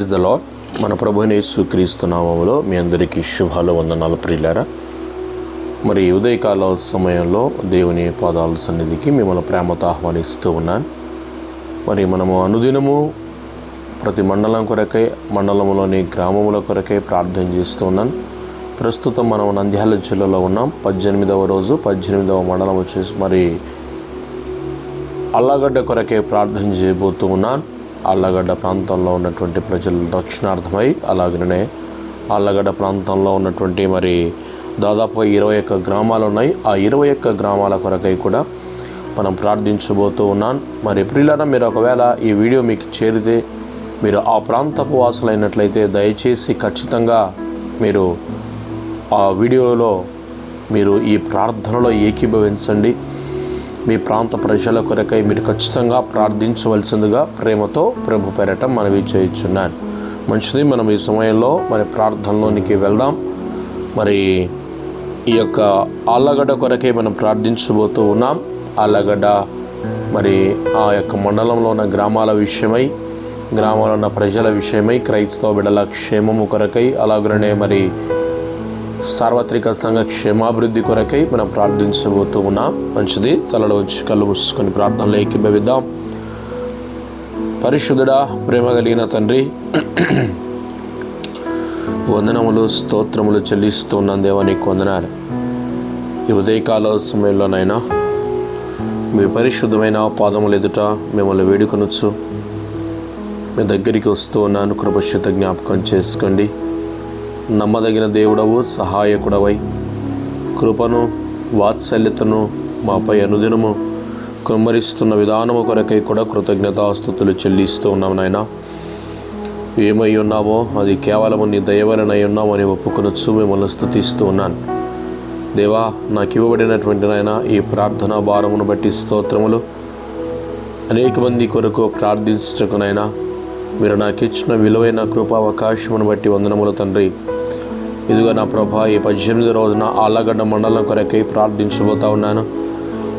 Praise the lord. మన ప్రభువైన యేసుక్రీస్తు నామములో మీ అందరికీ శుభాలు, వందనాలు ప్రియులారా. మరి ఉదయకాల సమయంలో దేవుని పాదాల సన్నిధికి మిమ్మల్ని ప్రేమతో ఆహ్వానిస్తూ ఉన్నాను. మరి మనము అనుదినము ప్రతి మండలం కొరకై, మండలంలోని గ్రామముల కొరకై ప్రార్థన చేస్తూ ఉన్నాను. ప్రస్తుతం మనం నంద్యాల జిల్లాలో ఉన్నాం. 18వ రోజు, 18వ మండలం వచ్చేసి మరి అల్లగడ్డ కొరకే ప్రార్థన చేయబోతూ ఉన్నాను. అల్లగడ్డ ప్రాంతంలో ఉన్నటువంటి ప్రజల రక్షణార్థమై, అలాగనే అల్లగడ్డ ప్రాంతంలో ఉన్నటువంటి మరి దాదాపుగా 21 గ్రామాలు ఉన్నాయి. ఆ 21 గ్రామాల కొరకై కూడా మనం ప్రార్థించబోతూ ఉన్నాను. మరి ప్రియులారా, మీరు ఒకవేళ ఈ వీడియో మీకు చేరితే, మీరు ఆ ప్రాంతపు వాసులైనట్లయితే దయచేసి ఖచ్చితంగా మీరు ఆ వీడియోలో మీరు ఈ ప్రార్థనలో ఏకీభవించండి. మీ ప్రాంత ప్రజల కొరకై మీరు ఖచ్చితంగా ప్రార్థించవలసిందిగా ప్రేమతో ప్రభు పేరట మనవి చేయుచున్నాను. మంచిది, మనం ఈ సమయంలో మరి ప్రార్థనలోనికి వెళ్దాం. మరి ఈ యొక్క ఆళ్ళగడ్డ కొరకై మనం ప్రార్థించబోతూ ఉన్నాం. ఆళ్ళగడ్డ మరి ఆ యొక్క మండలంలో ఉన్న గ్రామాల విషయమై, గ్రామాల్లో ఉన్న ప్రజల విషయమై, క్రైస్తవ బిడ్డల క్షేమము కొరకై, అలాగనే మరి సార్వత్రిక సంఘ క్షేమాభివృద్ధి కొరకై మనం ప్రార్థించబోతూ ఉన్నాం. మంచిది, తలలో వచ్చి కళ్ళు మూసుకొని ప్రార్థనలో ఏకీభవిద్దాం. పరిశుద్ధుడా, ప్రేమ కలిగిన తండ్రి, వందనములు స్తోత్రములు చెల్లిస్తూ ఉన్నాను. దేవా, నీకు వందనాలు. ఈ ఉదయకాల సమయంలోనైనా మీ పరిశుద్ధమైన పాదములు ఎదుట మిమ్మల్ని వేడుకొనొచ్చు మీ దగ్గరికి వస్తూ ఉన్నాను. కృపశత జ్ఞాపకం చేసుకోండి. నమ్మదగిన దేవుడవు, సహాయకుడవై కృపను వాత్సల్యతను మాపై అనుదినము కుమ్మరిస్తున్న విధానము కొరకై కూడా కృతజ్ఞతాస్తుతులు చెల్లిస్తూ ఉన్నాం. నాయన, ఏమై ఉన్నామో అది కేవలము నీ దయవలనై ఉన్నామని ఒప్పుకొనొచ్చు మిమ్మల్ని స్తుతిస్తూ ఉన్నాను. దేవా, నాకు ఇవ్వబడినటువంటి నాయన ఈ ప్రార్థనా భారమును బట్టి స్తోత్రములు. అనేక మంది కొరకు ప్రార్థించటకునైనా మీరు నాకు ఇచ్చిన విలువైన కృపా అవకాశమును బట్టి వందనములు తండ్రి. ఇదిగో నా ప్రభా, ఈ 18వ రోజున ఆళ్ళగడ్డ మండలం కొరకై ప్రార్థించబోతా ఉన్నాను.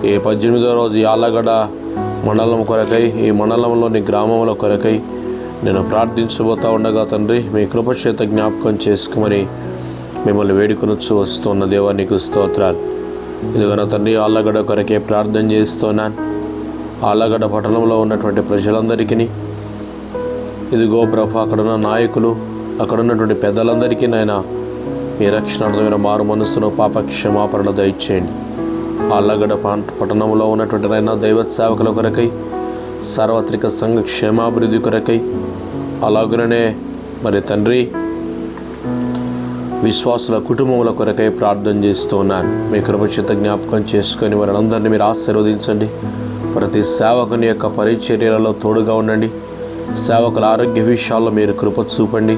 ఈ 18వ రోజు ఈ ఆళ్ళగడ్డ మండలం కొరకై, ఈ మండలంలోని గ్రామముల కొరకై నేను ప్రార్థించబోతా ఉండగా తండ్రి, మీ కృపచేత జ్ఞాపకం చేసుకోమని మిమ్మల్ని వేడుకొనొచ్చు వస్తున్న దేవా, నీకు స్తోత్రాలు. ఇదిగో నా తండ్రి, ఆళ్ళగడ్డ కొరకే ప్రార్థన చేస్తున్నాను. ఆళ్ళగడ్డ పట్టణంలో ఉన్నటువంటి ప్రజలందరికీ, ఇదిగో ప్రభా, అక్కడున్న నాయకులు, అక్కడ ఉన్నటువంటి పెద్దలందరికీ నాయన మీ రక్షణార్థమైన మారు మనస్సును, పాప క్షమాపణ దయచేయండి. ఆళ్ళగడ్డ పట్టణంలో ఉన్నటువంటి నాయన దైవ సేవకుల కొరకై, సార్వత్రిక సంఘ క్షేమాభివృద్ధి కొరకై, అలాగనే మరి తండ్రి విశ్వాసుల కుటుంబముల కొరకై ప్రార్థన చేస్తూ ఉన్నాను. మీ కృపచేత జ్ఞాపకం చేసుకొని వారందరినీ మీరు ఆశీర్వదించండి. ప్రతి సేవకుని యొక్క పరిచర్యలలో తోడుగా ఉండండి. సేవకుల ఆరోగ్య విషయాల్లో మీరు కృప చూపండి.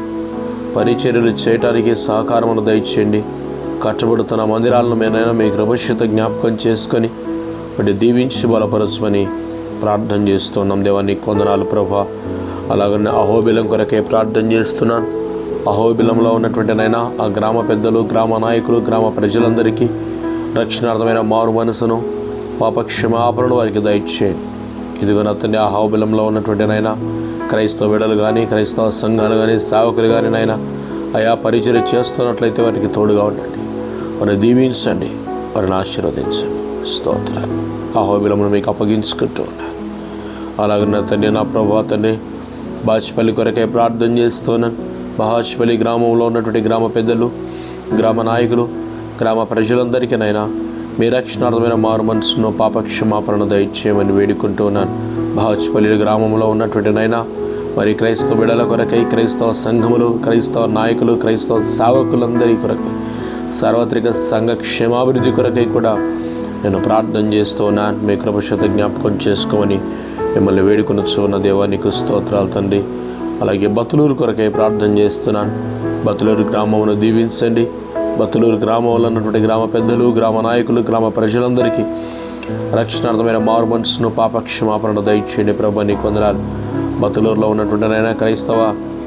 పరిచర్యలు చేయటానికి సహకారమును దయచేయండి. కట్టబడుతున్న మందిరాలను మేనైనా మీ కృపచేత జ్ఞాపకం చేసుకొని వాటిని దీవించి బలపరచమని ప్రార్థన చేస్తున్నాం. దేవా, నీకు వందనాలు ప్రభా. అలాగనే అహోబిలం కొరకే ప్రార్థన చేస్తున్నాను. అహోబిలంలో ఉన్నటువంటి నైనా ఆ గ్రామ పెద్దలు, గ్రామ నాయకులు, గ్రామ ప్రజలందరికీ రక్షణార్థమైన మారు మనసును, పాప క్షమాపణను వారికి దయచేయండి. ఇదిగో నా తండ్రి, అహోబిలంలో ఉన్నటువంటి నైనా క్రైస్తవ బిడ్డలు కానీ, క్రైస్తవ సంఘాలు కానీ, సేవకులు కానీ నాయన ఆయా పరిచర్య చేస్తున్నట్లయితే వారికి తోడుగా ఉండండి. వారిని దీవించండి, వారిని ఆశీర్వదించండి. స్తోత్రాలు. అహోబిలమును మీకు అప్పగించుకుంటూ ఉన్నాను. అలాగే నా తండ్రి, నా ప్రభా తండ్రి, బాచిపల్లి కొరకే ప్రార్థన చేస్తున్నాను. బాచిపల్లి గ్రామంలో ఉన్నటువంటి గ్రామ పెద్దలు, గ్రామ నాయకులు, గ్రామ ప్రజలందరికీ నైనా మీ రక్షణార్థమైన మారు మనసును, పాప క్షమాపణ దయచేయమని వేడుకుంటూ ఉన్నాను. బాచిపల్లి గ్రామంలో ఉన్నటువంటి నైనా మరి క్రైస్తవ బిడ్డల కొరకై, క్రైస్తవ సంఘములు, క్రైస్తవ నాయకులు, క్రైస్తవ సేవకులందరి కొరకై, సార్వత్రిక సంఘ క్షేమాభివృద్ధి కొరకై కూడా నేను ప్రార్థన చేస్తూ ఉన్నాను. మీ కృపశత జ్ఞాపకం చేసుకోమని మిమ్మల్ని వేడుకొనొచ్చు ఉన్న దేవా, నీకు స్తోత్రాలు తండ్రి. అలాగే బతులూరు కొరకై ప్రార్థన చేస్తున్నాను. బతులూరు గ్రామమును దీవించండి. బతులూరు గ్రామంలో ఉన్నటువంటి గ్రామ పెద్దలు, గ్రామ నాయకులు, గ్రామ ప్రజలందరికీ రక్షణార్థమైన మారు మనసును, పాప క్షమాపణ దయచేయండి ప్రభా, నీకు వందనాలు. బతులూరులో ఉన్నటువంటి నైనా క్రైస్తవ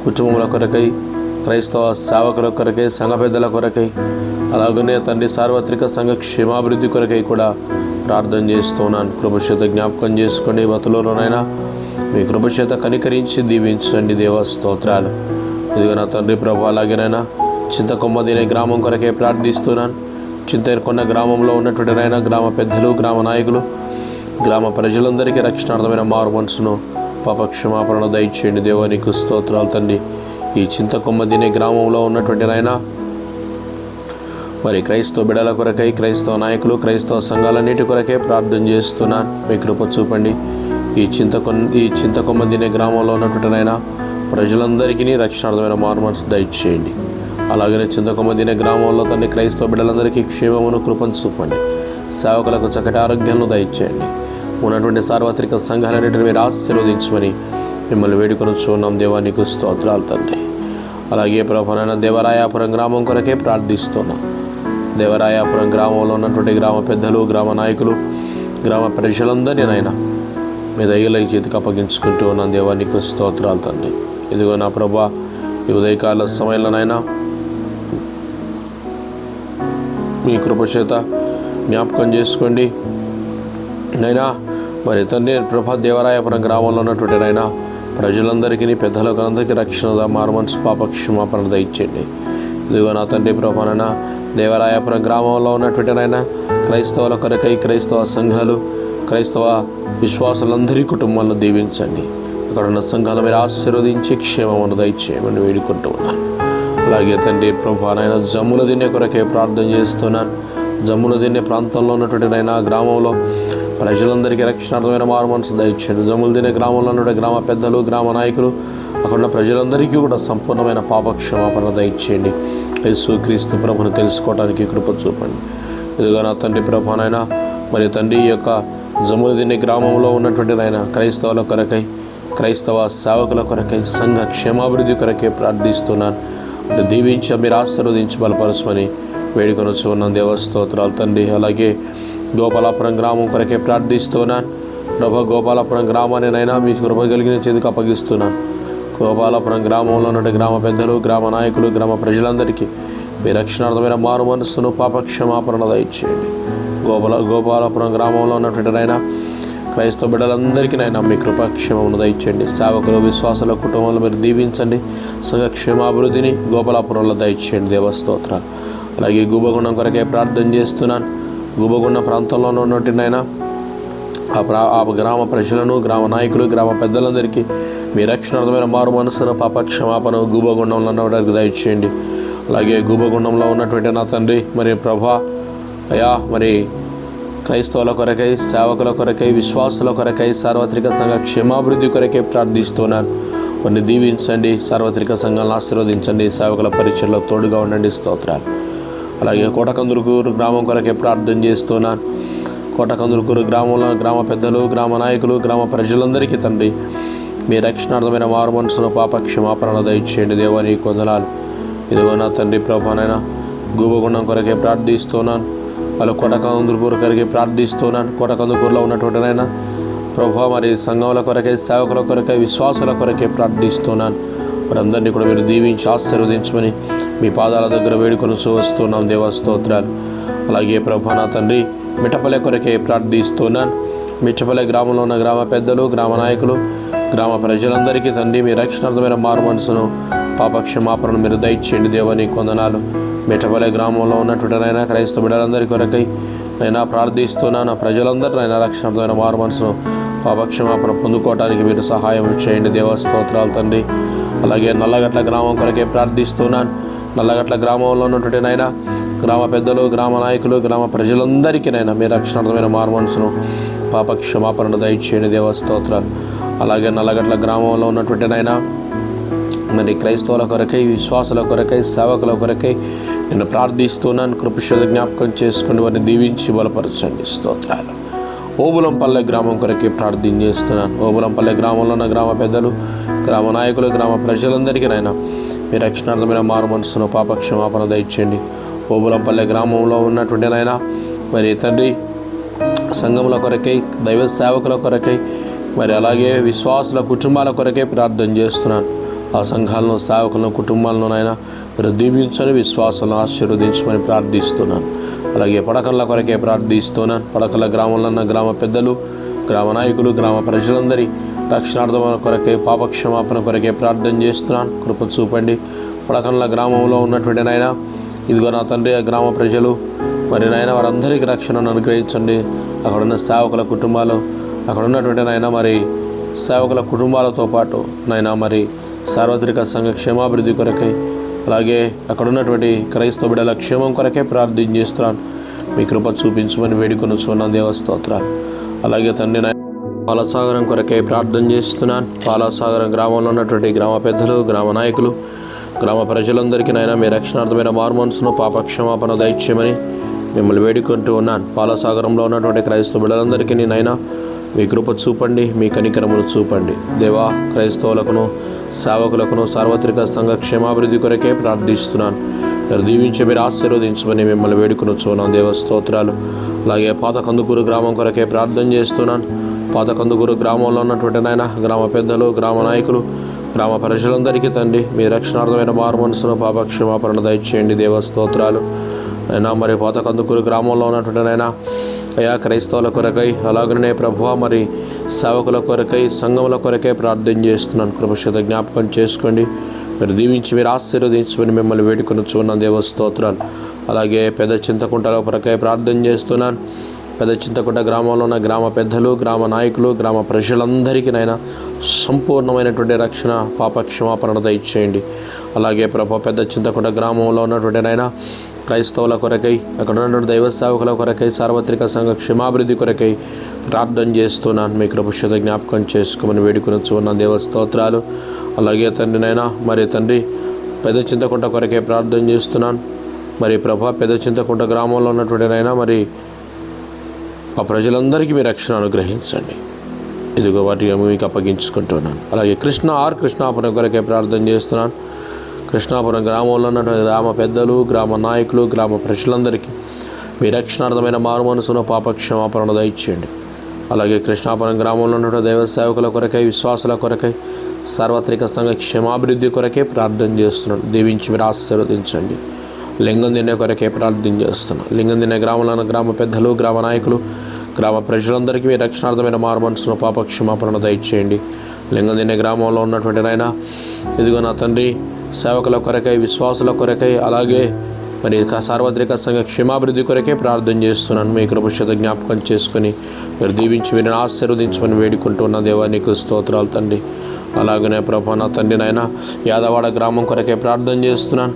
కుటుంబముల కొరకై, క్రైస్తవ సేవకుల కొరకై, సంఘ పెద్దల కొరకై, అలాగనే తండ్రి సార్వత్రిక సంఘ క్షేమాభివృద్ధి కొరకై కూడా ప్రార్థన చేస్తున్నాను. కృపచేత జ్ఞాపకం చేసుకోండి. బతులూరులోనైనా మీ కృప చేత కనికరించి దీవించండి దేవా, స్తోత్రాలు. ఇదిగో నా తండ్రి ప్రభు, అలాగేనైనా చింతకొమ్మది అనే గ్రామం కొరకే ప్రార్థిస్తున్నాను. చింతకొండ గ్రామంలో ఉన్నటువంటి నైనా గ్రామ పెద్దలు, గ్రామ నాయకులు, గ్రామ ప్రజలందరికీ రక్షణార్థమైన మారు మనసును, పాపక్షమాపణ దయచేయండి దేవా, నీకు స్తోత్రాలు తండ్రి. ఈ చింతకొమ్మది అనే గ్రామంలో ఉన్నటువంటి నైనా మరి క్రైస్తవ బిడల కొరకై, క్రైస్తవ నాయకులు, క్రైస్తవ సంఘాలన్నిటి కొరకే ప్రార్థన చేస్తున్నాను. మీ కృప చూపండి. ఈ చింతకొమ్మది అనే గ్రామంలో ఉన్నటువంటి నైనా ప్రజలందరికీ రక్షణార్థమైన మారు మనసు దయచేయండి. అలాగనే చింతకొమ్మది అనే గ్రామంలో తండ్రి క్రైస్తవ బిడ్డలందరికీ క్షేమమును, కృపను చూపండి. సేవకులకు చక్కటి ఆరోగ్యాలను దయచేయండి. ఉన్నటువంటి సార్వత్రిక సంఘాలన్నింటిని మీరు ఆశీర్వదించమని మిమ్మల్ని వేడుకొని చూన్నాం దేవా, నీకు స్తోత్రాలు తండ్రి. అలాగే ప్రభువైన దేవరాయాపురం గ్రామం కొరకే ప్రార్థిస్తున్నాం. దేవరాయాపురం గ్రామంలో ఉన్నటువంటి గ్రామ పెద్దలు, గ్రామ నాయకులు, గ్రామ ప్రజలందరినీ నాయన మీ దయల చేతికి అప్పగించుకుంటూ ఉన్నాం దేవా, నీకు స్తోత్రాలు తండ్రి. ఇదిగో నా ప్రభా, ఈ ఉదయకాల సమయంలోనైనా మీ కృపచేత జ్ఞాపకం చేసుకోండి నైనా. మరి తండ్రి ప్రభా, దేవరాయపురం గ్రామంలో ఉన్నటువంటి నైనా ప్రజలందరికీ, పెద్దలకు అందరికీ రక్షణ, మారు మనసు, పాపక్షమాపణ దయచేయండి. ఇదిగో నా తండ్రి ప్రభానైనా దేవరాయపురం గ్రామంలో ఉన్నటువంటి నైనా క్రైస్తవుల కొరకై, క్రైస్తవ సంఘాలు, క్రైస్తవ విశ్వాసులందరి కుటుంబాలను దీవించండి. అక్కడ ఉన్న సంఘాలు మీరు ఆశీర్వదించి క్షేమమును దయచేయమని వేడుకుంటూ ఉన్నాను. అలాగే తండ్రి ప్రభానైనా జమ్ముల దిన్నే కొరకే ప్రార్థన చేస్తున్నాను. జమ్ముల దిన్నే ప్రాంతంలో ఉన్నటువంటి నైనా గ్రామంలో ప్రజలందరికీ రక్షణార్థమైన మారు మనసు దయచేయండి. జమ్ముల దిన్నే గ్రామంలో ఉన్నటువంటి గ్రామ పెద్దలు, గ్రామ నాయకులు, అక్కడ ప్రజలందరికీ కూడా సంపూర్ణమైన పాపక్షమాపణ దయచేయండి. యేసుక్రీస్తు ప్రభుని తెలుసుకోవడానికి కృప చూపండి. ఇదిగో నా తండ్రి ప్రభానైనా మరి తండ్రి ఈ యొక్క జమ్ముల దిన్నే గ్రామంలో ఉన్నటువంటి నాయన క్రైస్తవుల కొరకై, క్రైస్తవ సేవకుల కొరకై, సంఘ క్షేమాభివృద్ధి కొరకే ప్రార్థిస్తున్నాను. దీవించి మీరు ఆశీర్వదించి బలపరచమని వేడుకొని ఉన్నాను దేవ, స్తోత్రాలు తండ్రి. అలాగే గోపాలాపురం గ్రామం కొరకే ప్రార్థిస్తున్నాను ప్రభా. గోపాలాపురం గ్రామాన్ని నైనా మీ కృప కలిగిన చేతికి అప్పగిస్తున్నాను. గోపాలాపురం గ్రామంలో ఉన్న గ్రామ పెద్దలు, గ్రామ నాయకులు, గ్రామ ప్రజలందరికీ మీ రక్షణార్థమైన మారు మనస్సును, పాపక్షమాపణ దయచేయండి. గోపాలాపురం గ్రామంలో ఉన్నటువంటి నైనా క్రైస్తవ బిడ్డలందరికీ నైనా మీ కృపాక్షేమమును దయచేయండి. సేవకులు, విశ్వాసాల కుటుంబంలో మీరు దీవించండి. సంఘ క్షేమాభివృద్ధిని గోపాలాపురంలో దయచేయండి దేవస్తోత్రాలు. అలాగే గూబగుండం కొరకే ప్రార్థన చేస్తున్నాను. గూబగుండం ప్రాంతంలో ఉన్నటువంటి నైనా ఆ గ్రామ ప్రజలను, గ్రామ నాయకులు, గ్రామ పెద్దలందరికీ మీ రక్షణార్థమైన మారు మనసును, పాపక్షమాపణ గూబగుండంలో ఉన్నవారికి దయచేయండి. అలాగే గూబగుండంలో ఉన్నటువంటి నా తండ్రి మరి ప్రభా అయా మరి క్రైస్తవుల కొరకై, సేవకుల కొరకై, విశ్వాసుల కొరకై, సార్వత్రిక సంఘ క్షేమాభివృద్ధి కొరకై ప్రార్థిస్తున్నాను. కొన్ని దీవించండి, సార్వత్రిక సంఘాలను ఆశీర్వదించండి, సేవకుల పరిచయలో తోడుగా ఉండండి. స్తోత్రాలు. అలాగే కోటకందుకూరు గ్రామం కొరకే ప్రార్థన చేస్తున్నాను. కోటకందుకూరు గ్రామంలో గ్రామ పెద్దలు, గ్రామ నాయకులు, గ్రామ ప్రజలందరికీ తండ్రి మీ రక్షణార్థమైన మారు మనసును, పాపక్షమాపణ దయచేయండి దేవా, నీకు వందనాలు. ఇదిగో నా తండ్రి ప్రభానైనా గూబగుండం కొరకే ప్రార్థిస్తున్నాను. వాళ్ళు కోటకందుకూరు కొరకే ప్రార్థిస్తున్నాను. కోటకందుకూరులో ఉన్నటువంటినైనా ప్రభా మరి సంఘముల కొరకై, సేవకుల కొరకై, విశ్వాసాల కొరకే ప్రార్థిస్తున్నాను. వారందరినీ కూడా మీరు దీవించి ఆశీర్వదించమని మీ పాదాల దగ్గర వేడుకొని వస్తున్నాం దేవా, స్తోత్రాలు. అలాగే ప్రభా నా తండ్రి మిఠపల్లె కొరకే ప్రార్థిస్తున్నాను. మిఠపల్లె గ్రామంలో ఉన్న గ్రామ పెద్దలు, గ్రామ నాయకులు, గ్రామ ప్రజలందరికీ తండ్రి మీ రక్షణార్థమైన మారు మనసును, పాపక్షమాపణను మీరు దయచేయండి దేవా, నీకు వందనాలు. మిఠపల్లె గ్రామంలో ఉన్నటువంటి నైనా క్రైస్తవ బిడ్డలందరి కొరకై నైనా ప్రార్థిస్తున్నాను. ప్రజలందరూ నైనా రక్షణార్థమైన మారు మనసును, పాపక్షమాపణ పొందుకోవడానికి మీరు సహాయం చేయండి దేవా, స్తోత్రాలు తండ్రి. అలాగే నల్లగట్ల గ్రామం కొరకే ప్రార్థిస్తున్నాను. నల్లగట్ల గ్రామంలో ఉన్నటువంటి నైనా గ్రామ పెద్దలు, గ్రామ నాయకులు, గ్రామ ప్రజలందరికీ నైనా మీ రక్షణార్థమైన మారు మనసును, పాపక్షమాపణను దయచేయండి దేవా, స్తోత్రాలు. అలాగే నల్లగట్ల గ్రామంలో ఉన్నటువంటి నైనా మరి క్రైస్తవుల కొరకై, విశ్వాసుల కొరకై, సేవకుల కొరకై నేను ప్రార్థిస్తున్నాను. కృపశత జ్ఞాపకం చేసుకుని వారిని దీవించి బలపరచండి. స్తోత్రాలు. ఓబులంపల్లె గ్రామం కొరకే ప్రార్థన చేస్తున్నాను. ఓబులంపల్లె గ్రామంలో ఉన్న గ్రామ పెద్దలు, గ్రామ నాయకులు, గ్రామ ప్రజలందరికీ నైనా మీ రక్షణార్థమైన మారు మనసును, పాపక్షమాపణ దయచేయండి. ఓబులంపల్లె గ్రామంలో ఉన్నటువంటి నైనా మరి తండ్రి సంఘముల కొరకై, దైవ సేవకుల కొరకై, మరి అలాగే విశ్వాసుల కుటుంబాల కొరకే ప్రార్థన చేస్తున్నాను. ఆ సంఘాలను, సేవకులను, కుటుంబాలను నైనా మీరు దీవించని, విశ్వాసాలను ఆశీర్వదించమని ప్రార్థిస్తున్నాను. అలాగే పడకళ్ళ కొరకే ప్రార్థిస్తున్నాను. పడకళ్ళ గ్రామంలో ఉన్న గ్రామ పెద్దలు, గ్రామ నాయకులు, గ్రామ ప్రజలందరి రక్షణార్థం కొరకై పాపక్షమాపణ కొరకే ప్రార్థన చేస్తున్నాను. కృప చూపండి. పడకన్ల గ్రామంలో ఉన్నటువంటి నాయన, ఇదిగో నా తండ్రి, ఆ గ్రామ ప్రజలు మరి నాయన వారందరికీ రక్షణను అనుగ్రహించండి. అక్కడున్న సేవకుల కుటుంబాలు, అక్కడ ఉన్నటువంటి నాయన మరి సేవకుల కుటుంబాలతో పాటు నాయన మరి సార్వత్రిక సంఘ క్షేమాభివృద్ధి కొరకై, అలాగే అక్కడ ఉన్నటువంటి క్రైస్తవ బిడ్డల క్షేమం కొరకే ప్రార్థన చేస్తున్నాను. మీ కృప చూపించమని వేడుకొని చూన్నాను దేవస్తోత్రాలు. అలాగే తండ్రి నాయన పాలసాగరం కొరకై ప్రార్థన చేస్తున్నాను. పాలసాగరం గ్రామంలో ఉన్నటువంటి గ్రామ పెద్దలు, గ్రామ నాయకులు, గ్రామ ప్రజలందరికీ నాయన మీ రక్షణార్థమైన మారుమనసును పాపక్షమాపణ దయచేయమని మిమ్మల్ని వేడుకుంటూ ఉన్నాను. పాలసాగరంలో ఉన్నటువంటి క్రైస్తవ బిడ్డలందరికీ నాయన మీ కృప చూపండి, మీ కనికరమును చూపండి. దేవా, క్రైస్తవులకును సేవకులకును సార్వత్రిక సంఘ క్షేమాభివృద్ధి కొరకే ప్రార్థిస్తున్నాను. మీరు దీవించి మీరు ఆశీర్వదించమని మిమ్మల్ని వేడుకొని చూన్నాను దేవస్తోత్రాలు. అలాగే పాత కందుకూరు గ్రామం కొరకే ప్రార్థన చేస్తున్నాను. పాత కందుకూరు గ్రామంలో ఉన్నటువంటి నాయన గ్రామ పెద్దలు, గ్రామ నాయకులు, గ్రామ ప్రజలందరికీ తండ్రి మీ రక్షణార్థమైన మారుమనసును పాపక్షమాపణ దయచేయండి దేవస్తోత్రాలు. అయినా మరి పాత కందుకూరు గ్రామంలో ఉన్నటువంటి నాయన అయా క్రైస్తవుల కొరకై, అలాగనే ప్రభువా మరి సేవకుల కొరకై, సంఘముల కొరకై ప్రార్థన చేస్తున్నాను. కృపచేత జ్ఞాపకం చేసుకోండి. మీరు దీవించి మీరు ఆశీర్వదించమని మిమ్మల్ని వేడుకొని చూన్నాను దేవస్తోత్రాలు. అలాగే పెద్ద చింతకుంటల కొరకై ప్రార్థన చేస్తున్నాను. పెద్ద చింతకుంట గ్రామంలో ఉన్న గ్రామ పెద్దలు, గ్రామ నాయకులు, గ్రామ ప్రజలందరికీ నైనా సంపూర్ణమైనటువంటి రక్షణ పాపక్షమాపణ దయచేయండి. అలాగే ప్రభు పెద్ద చింతకుంట గ్రామంలో ఉన్నటువంటి నైనా క్రైస్తవుల కొరకై, అక్కడ ఉన్నటువంటి దైవ సేవకుల కొరకై, సార్వత్రిక సంఘ క్షేమాభివృద్ధి కొరకై ప్రార్థన చేస్తున్నాను. మీ కృపచేత జ్ఞాపకం చేసుకోమని వేడుకొని చూన్నాను దేవస్తోత్రాలు. అలాగే తండ్రి నైనా మరి తండ్రి పెద్ద చింతకుంట కొరకై ప్రార్థన చేస్తున్నాను. మరి ప్రభా పెద్ద చింతకుంట గ్రామంలో ఉన్నటువంటి నైనా మరి ఆ ప్రజలందరికీ మీ రక్షణ అనుగ్రహించండి. ఇదిగో వాటి మీకు అప్పగించుకుంటున్నాను. అలాగే కృష్ణాపురం కొరకే ప్రార్థన చేస్తున్నాను. కృష్ణాపురం గ్రామంలో ఉన్నటువంటి గ్రామ పెద్దలు, గ్రామ నాయకులు, గ్రామ ప్రజలందరికీ మీ రక్షణార్థమైన మారుమనసును పాపక్షమాపణ దయచేయండి. అలాగే కృష్ణాపురం గ్రామంలో ఉన్నటువంటి దైవ సేవకుల కొరకై, విశ్వాసుల కొరకై, సార్వత్రిక సంఘ క్షేమాభివృద్ధి కొరకే ప్రార్థన చేస్తున్నాను. దీవించి మీరు ఆశీర్వదించండి. లింగం దినే కొరకే ప్రార్థన చేస్తున్నాను. లింగం దినే గ్రామంలో గ్రామ పెద్దలు, గ్రామ నాయకులు, గ్రామ ప్రజలందరికీ మీ రక్షణార్థమైన మారుమనసును పాపక్షమాపణ దయచేయండి. లింగం దినే గ్రామంలో ఉన్నటువంటి నాయన ఇదిగో నా తండ్రి సేవకుల కొరకై, విశ్వాసుల కొరకై, అలాగే మరి సార్వత్రిక సంఘ క్షేమాభివృద్ధి కొరకే ప్రార్థన చేస్తున్నాను. మీ కృపచేత జ్ఞాపకం చేసుకుని మీరు దీవించి మీరు ఆశీర్వదించమని వేడుకుంటున్న దేవానికి స్తోత్రాలు తండ్రి. అలాగనే ప్రభు నా తండ్రి నాయన యాదవాడ గ్రామం కొరకే ప్రార్థన చేస్తున్నాను.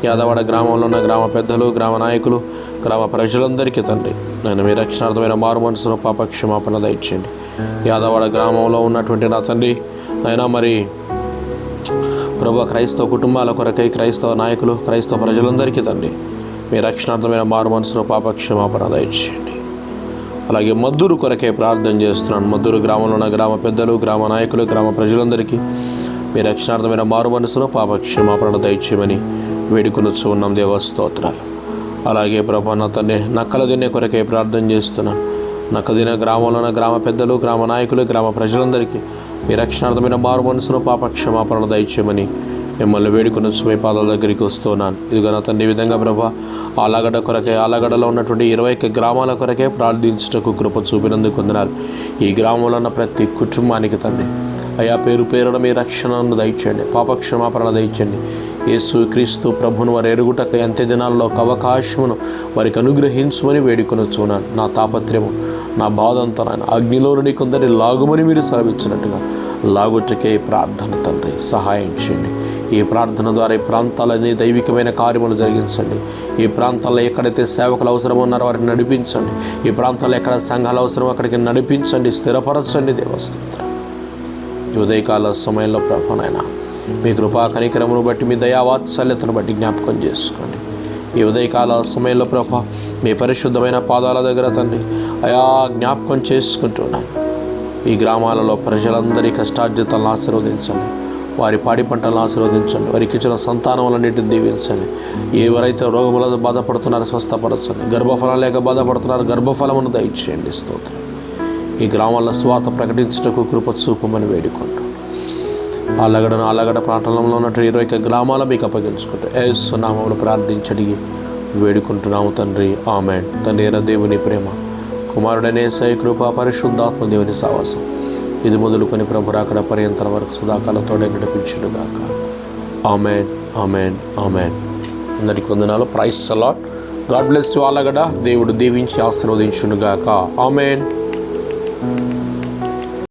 యాదవాడ గ్రామంలో ఉన్న గ్రామ పెద్దలు, గ్రామ నాయకులు, గ్రామ ప్రజలందరికీ తండ్రి నేను మీ రక్షణార్థమైన మారుమనసును పాపక్షమాపణ దయచేయండి. యాదవాడ గ్రామంలో ఉన్నటువంటి నా తండ్రి నాయన మరి ప్రభు క్రైస్తవ కుటుంబాల కొరకై, క్రైస్తవ నాయకులు, క్రైస్తవ ప్రజలందరికీ తండ్రి మీ రక్షణార్థమైన మారుమనసును పాపక్షమాపణ దయచేయండి. అలాగే మద్దూరు కొరకే ప్రార్థన చేస్తున్నాను. మద్దూరు గ్రామంలో ఉన్న గ్రామ పెద్దలు, గ్రామ నాయకులు, గ్రామ ప్రజలందరికీ మీ రక్షణార్థమైన మారుమనసును పాపక్షమాపణ దయచేయమని వేడుకొనొచ్చు ఉన్నాం దేవస్తోత్రాలు. అలాగే ప్రభు నా తండ్రి నక్కల దినే కొరకే ప్రార్థన చేస్తున్నాను. నక్కదిన గ్రామంలో ఉన్న గ్రామ పెద్దలు, గ్రామ నాయకులు, గ్రామ ప్రజలందరికీ మీ రక్షణార్థమైన మారుమనసును పాపక్షమాపణ దయచేయమని మిమ్మల్ని వేడుకొనొచ్చు మీ పాదాల దగ్గరికి వస్తున్నాను. ఇదిగో నా తండ్రి ఈ విధంగా ప్రభా ఆలగడ్డ కొరకే, ఆలగడ్డలో ఉన్నటువంటి 20 గ్రామాల కొరకే ప్రార్థించుటకు కృప చూపినందుకు వందనాలు. ఈ గ్రామంలో ఉన్న ప్రతి కుటుంబానికి తండ్రి అయా పేరు పేరున మీ రక్షణను దయచేయండి, పాపక్షమాపణ దయచేయండి. యేసు క్రీస్తు ప్రభును వారు ఎరుగుటకు అంత్య దినాల్లో ఒక అవకాశమును వారికి అనుగ్రహించమని వేడుకొనొచ్చున్నాను. నా తాపత్రయము, నా బాధ అంతా నాయన అగ్నిలో నుండి కొందరి లాగుమని మీరు సెలవిచ్చినట్టుగా లాగుటకే ప్రార్థన తండ్రి సహాయం చేయండి. ఈ ప్రార్థన ద్వారా ఈ ప్రాంతాలన్నీ దైవికమైన కార్యములు జరిగించండి. ఈ ప్రాంతాల్లో ఎక్కడైతే సేవకులు అవసరం ఉన్నారో వారిని నడిపించండి. ఈ ప్రాంతాల్లో ఎక్కడ సంఘాలు అవసరం అక్కడికి నడిపించండి, స్థిరపరచండి దేవస్తోత్రం. ఈ ఉదయకాల సమయంలో ప్రభునైనా మీ కృపా కనికరమును బట్టి, మీ దయావాత్సల్యతను బట్టి జ్ఞాపకం చేసుకోండి. ఈ ఉదయకాల సమయంలో ప్రభా మీ పరిశుద్ధమైన పాదాల దగ్గర తండ్రి అయా జ్ఞాపకం చేసుకుంటున్నాను. ఈ గ్రామాలలో ప్రజలందరి కష్టార్జితాలను ఆశీర్వదించండి, వారి పాడి పంటలను ఆశీర్వదించండి, వారికి ఇచ్చిన సంతానములన్నింటిని దీవించండి. ఎవరైతే రోగములతో బాధపడుతున్నారో స్వస్థపరచండి, గర్భఫలం లేక బాధపడుతున్నారో గర్భఫలమును దయచేయండి. స్తోత్రం. ఈ గ్రామాల్లో స్వార్థ ప్రకటించుటకు కృప చూపమని వేడుకుంటూ ఆలగడ ప్రాంతంలో ఉన్నటువంటి 20 గ్రామాల మీకు అప్పగించుకుంటూ యేసు నామములో ప్రార్థించడిగి వేడుకుంటున్నాము తండ్రి. ఆమేన్. తండ్రి అయిన దేవుని ప్రేమ, కుమారుడనే యేసయ్య కృప, పరిశుద్ధాత్మ దేవుని సహవాసం ఇది మొదలుకొని ప్రభు రాకడ పర్యంతరం వరకు సదాకాలతోడే నడిపించునుగాక. Amen, amen, amen. అందరికీ వందనాలు. Praise the lord. God bless you all. దేవుడు దీవించి ఆశీర్వదించునుగాక. ఆమెన్.